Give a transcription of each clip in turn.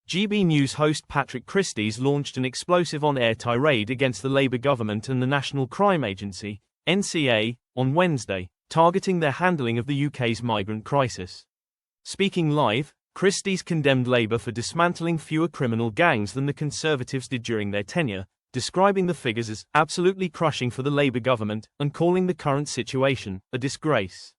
GB News host Patrick Christys launched an explosive on-air tirade against the Labour government and the National Crime Agency, NCA, on Wednesday, targeting their handling of the UK's migrant crisis. Speaking live, Christys condemned Labour for dismantling fewer criminal gangs than the Conservatives did during their tenure, describing the figures as absolutely crushing for the Labour government and calling the current situation a disgrace.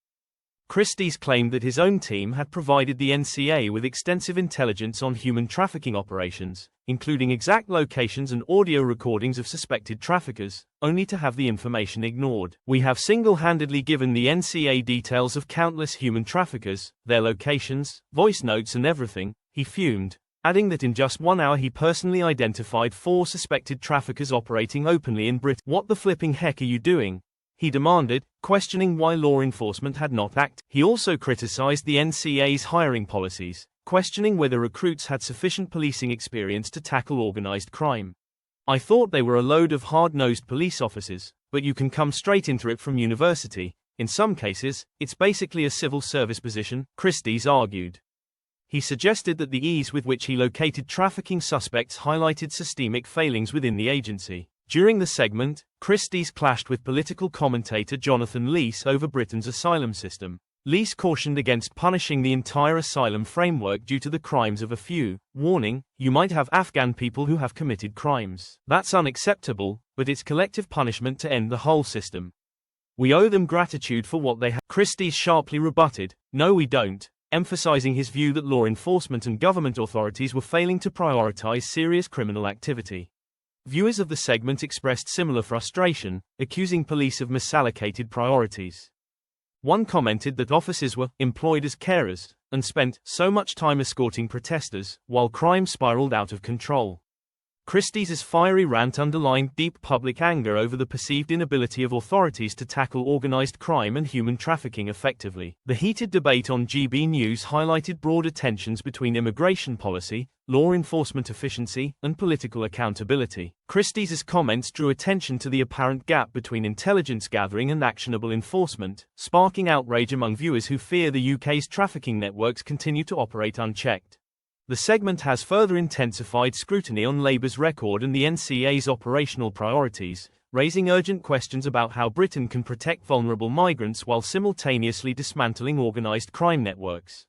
Christys claimed that his own team had provided the NCA with extensive intelligence on human trafficking operations, including exact locations and audio recordings of suspected traffickers, only to have the information ignored. "We have single-handedly given the NCA details of countless human traffickers, their locations, voice notes and everything," he fumed, adding that in just 1 hour he personally identified 4 suspected traffickers operating openly in Britain. "What the flipping heck are you doing?" he demanded, questioning why law enforcement had not acted. He also criticized the NCA's hiring policies, questioning whether recruits had sufficient policing experience to tackle organized crime. "I thought they were a load of hard-nosed police officers, but you can come straight into it from university. In some cases, it's basically a civil service position," Christys argued. He suggested that the ease with which he located trafficking suspects highlighted systemic failings within the agency. During the segment, Christys clashed with political commentator Jonathan Lis over Britain's asylum system. Lis cautioned against punishing the entire asylum framework due to the crimes of a few, warning, "You might have Afghan people who have committed crimes. That's unacceptable, but it's collective punishment to end the whole system. We owe them gratitude for what they have." Christys sharply rebutted, "No we don't," emphasizing his view that law enforcement and government authorities were failing to prioritize serious criminal activity. Viewers of the segment expressed similar frustration, accusing police of misallocated priorities. One commented that officers were employed as carers and spent so much time escorting protesters, while crime spiraled out of control. Christys' fiery rant underlined deep public anger over the perceived inability of authorities to tackle organized crime and human trafficking effectively. The heated debate on GB News highlighted broader tensions between immigration policy, law enforcement efficiency, and political accountability. Christys' comments drew attention to the apparent gap between intelligence gathering and actionable enforcement, sparking outrage among viewers who fear the UK's trafficking networks continue to operate unchecked. The segment has further intensified scrutiny on Labour's record and the NCA's operational priorities, raising urgent questions about how Britain can protect vulnerable migrants while simultaneously dismantling organised crime networks.